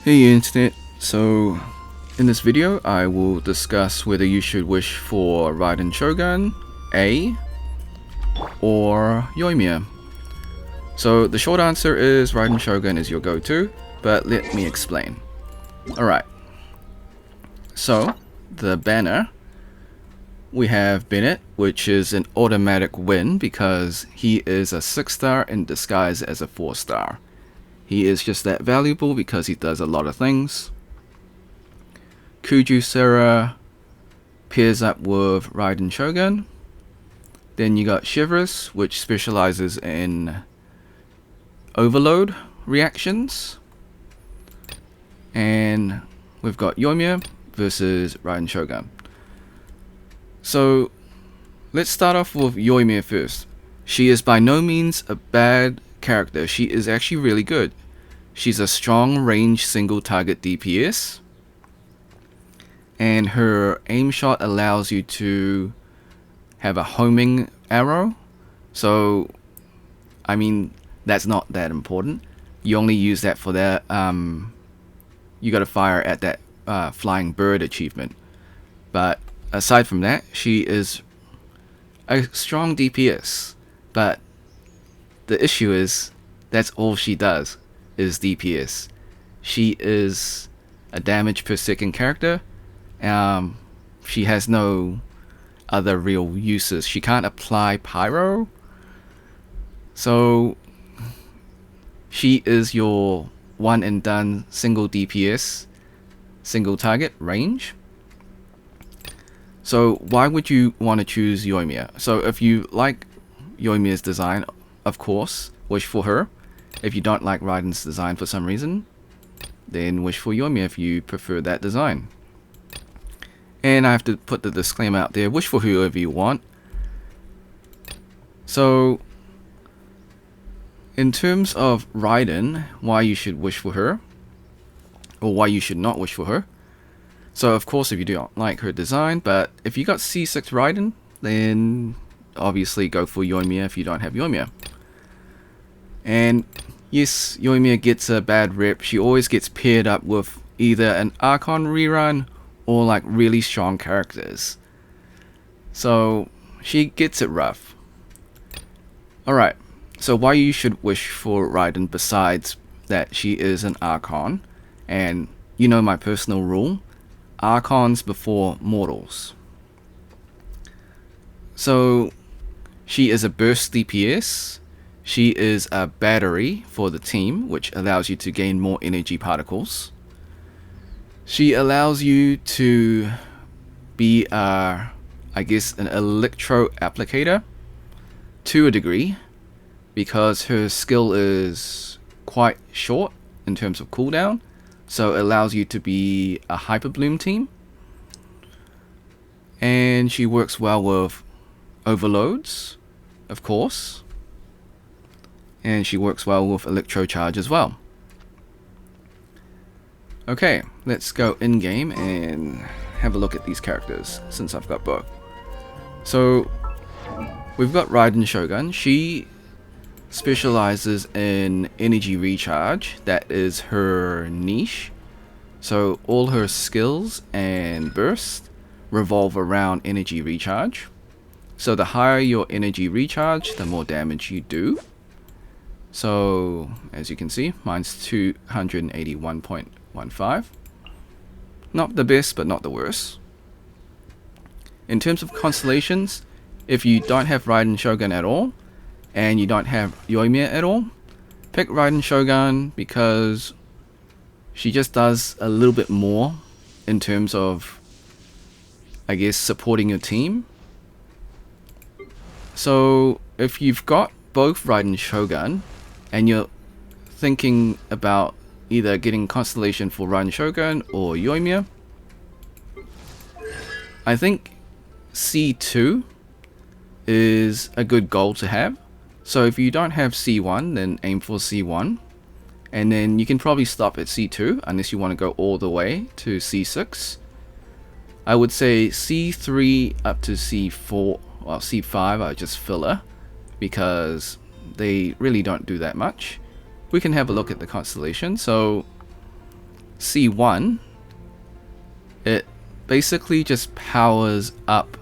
Hey Internet, so in this video I will discuss whether you should wish for Raiden Shogun, A, or Yoimiya. So the short answer is Raiden Shogun is your go-to, but let me explain. Alright, so the banner, we have Bennett, which is an automatic win because he is a 6-star in disguise as a 4-star. He is just that valuable because he does a lot of things. Kujusera pairs up with Raiden Shogun. Then you got Shivers, which specializes in overload reactions. And we've got Yoimiya versus Raiden Shogun. So let's start off with Yoimiya first. She is by no means a bad character. She is actually really good. She's a strong range single target DPS, and her aim shot allows you to have a homing arrow. So I mean, that's not that important. You only use that for that you gotta fire at that flying bird achievement. But aside from that, she is a strong DPS, but the issue is that's all she does is DPS. She is a damage per second character. She has no other real uses. She can't apply pyro, so she is your one and done single DPS, single target range. So why would you want to choose Yoimiya? So if you like Yoimiya's design, of course, wish for her. If you don't like Raiden's design for some reason, then wish for Yoimiya if you prefer that design. And I have to put the disclaimer out there, wish for whoever you want. So in terms of Raiden, why you should wish for her, or why you should not wish for her. So of course if you don't like her design, but if you got C6 Raiden, then obviously go for Yoimiya if you don't have Yoimiya. And yes, Yoimiya gets a bad rep. She always gets paired up with either an Archon rerun or like really strong characters. So she gets it rough. Alright, so why you should wish for Raiden besides that she is an Archon. And you know my personal rule, Archons before mortals. So she is a burst DPS. She is a battery for the team, which allows you to gain more energy particles. She allows you to be, I guess, an electro applicator to a degree, because her skill is quite short in terms of cooldown, so it allows you to be a hyper bloom team. And she works well with overloads, of course. And she works well with Electro Charge as well. Okay, let's go in-game and have a look at these characters, since I've got both. So, we've got Raiden Shogun. She specializes in energy recharge. That is her niche. So, all her skills and bursts revolve around energy recharge. So, the higher your energy recharge, the more damage you do. So, as you can see, mine's 281.15. Not the best, but not the worst. In terms of constellations, if you don't have Raiden Shogun at all, and you don't have Yoimiya at all, pick Raiden Shogun because she just does a little bit more in terms of, I guess, supporting your team. So, if you've got both Raiden Shogun, and you're thinking about either getting Constellation for Raiden Shogun or Yoimiya, I think C2 is a good goal to have. So if you don't have C1, then aim for C1. And then you can probably stop at C2 unless you want to go all the way to C6. I would say C3 up to C4, well C5 are just filler, because they really don't do that much. We can have a look at the constellation. So C1, it basically just powers up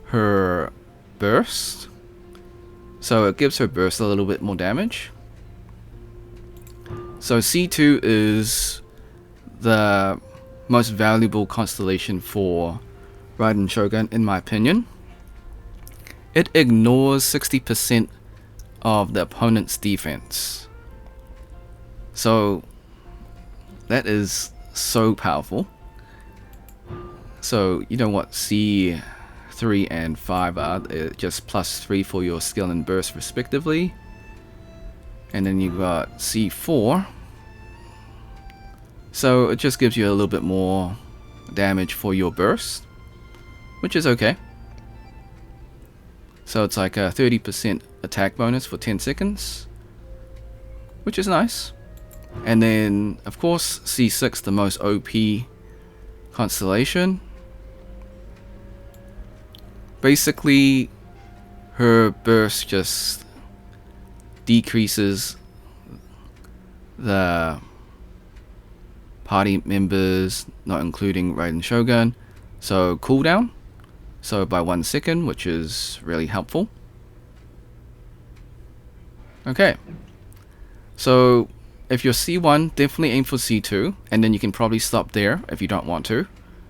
her burst. So it gives her burst a little bit more damage. So C2 is the most valuable constellation for Raiden Shogun, in my opinion. It ignores 60% of the opponent's defense. So that is so powerful. So you know what C3 and 5 are, just +3 for your skill and burst respectively. And then you got C4. So it just gives you a little bit more damage for your burst, which is okay. So it's like a 30% attack bonus for 10 seconds, which is nice. And then, of course, C6, the most OP constellation. Basically, her burst just decreases the party members, not including Raiden Shogun, so cooldown, so by 1 second, which is really helpful. Okay, so if you're C1, definitely aim for C2, and then you can probably stop there if you don't want to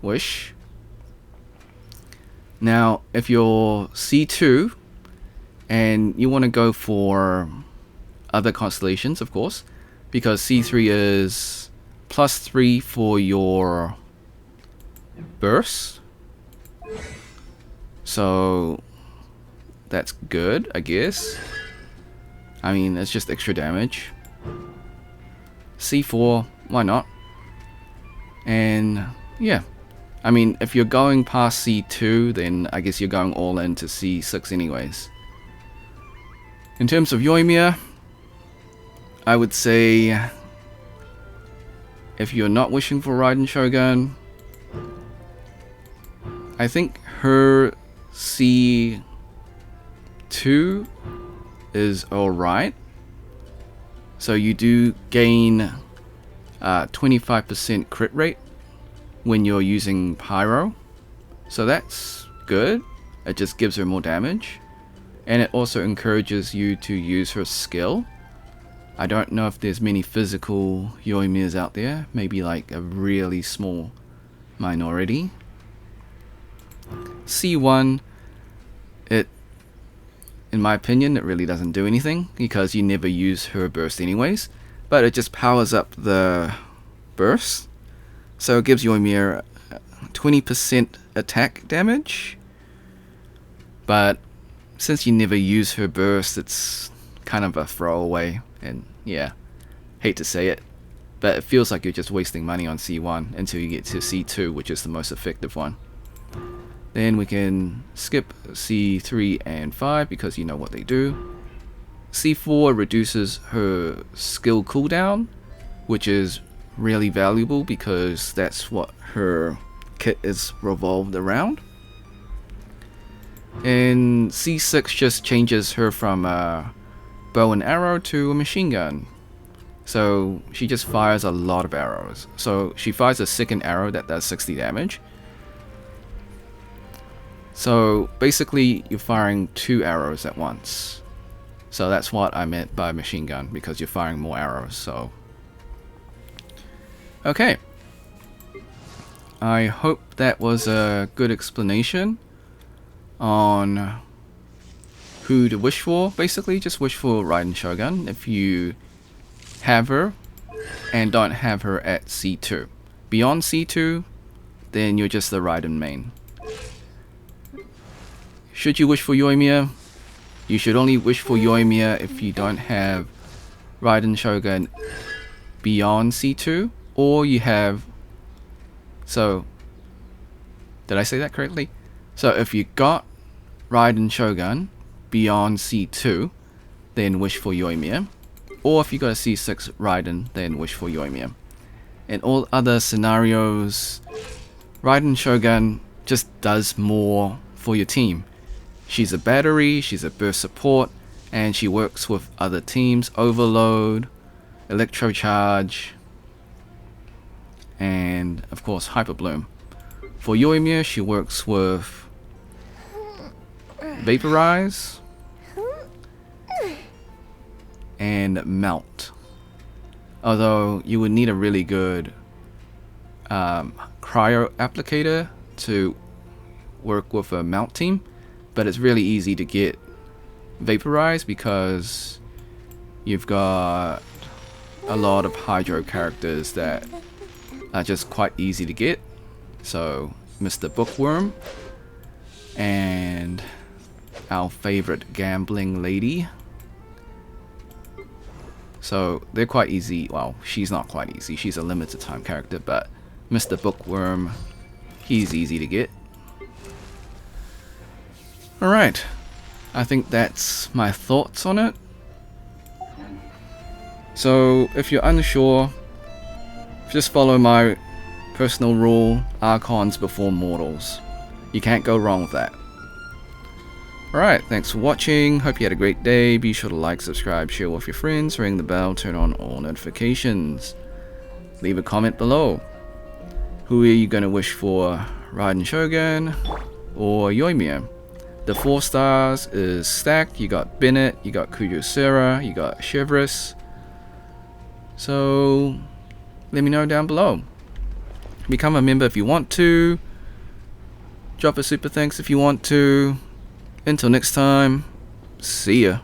wish. Now if you're C2 and you want to go for other constellations, of course, because C3 is +3 for your burst, so that's good, I guess. I mean, it's just extra damage. C4, why not? And yeah, I mean, if you're going past C2, then I guess you're going all into C6 anyways. In terms of Yoimiya, I would say if you're not wishing for Raiden Shogun, I think her C2 is alright. So you do gain 25% crit rate when you're using Pyro. So that's good. It just gives her more damage. And it also encourages you to use her skill. I don't know if there's many physical Yoimiyas out there. Maybe like a really small minority. C1, in my opinion, it really doesn't do anything because you never use her burst anyways. But it just powers up the burst. So it gives Yoimiya 20% attack damage. But since you never use her burst, it's kind of a throwaway. And yeah, hate to say it, but it feels like you're just wasting money on C1 until you get to C2, which is the most effective one. Then we can skip C3 and 5 because you know what they do. C4 reduces her skill cooldown, which is really valuable because that's what her kit is revolved around. And C6 just changes her from a bow and arrow to a machine gun. So she just fires a lot of arrows. So she fires a second arrow that does 60 damage. So basically you're firing 2 arrows at once. So that's what I meant by machine gun, because you're firing more arrows. So okay, I hope that was a good explanation on who to wish for. Basically just wish for Raiden Shogun if you have her and don't have her at C2. Beyond C2, then you're just the Raiden main. Should you wish for Yoimiya? You should only wish for Yoimiya if you don't have Raiden Shogun beyond C2, or you have... So, did I say that correctly? So if you got Raiden Shogun beyond C2, then wish for Yoimiya. Or if you got a C6 Raiden, then wish for Yoimiya. In all other scenarios, Raiden Shogun just does more for your team. She's a battery, she's a burst support, and she works with other teams. Overload, Electro Charge. of course, Hyper Bloom. For Yoimiya, she works with Vaporize and Melt. Although you would need a really good cryo applicator to work with a Melt team, but it's really easy to get Vaporize because you've got a lot of Hydro characters that are just quite easy to get. So Mr. Bookworm and our favorite Gambling Lady. So they're quite easy. Well, she's not quite easy. She's a limited time character, but Mr. Bookworm, he's easy to get. Alright, I think that's my thoughts on it. So if you're unsure, just follow my personal rule, Archons before Mortals. You can't go wrong with that. Alright, thanks for watching. Hope you had a great day. Be sure to like, subscribe, share with your friends, ring the bell, turn on all notifications. Leave a comment below. Who are you going to wish for? Raiden Shogun or Yoimiya? The 4 stars is stacked. You got Bennett, you got Kujusera, you got Chevris. So let me know down below. Become a member if you want to. Drop a super thanks if you want to. Until next time, see ya.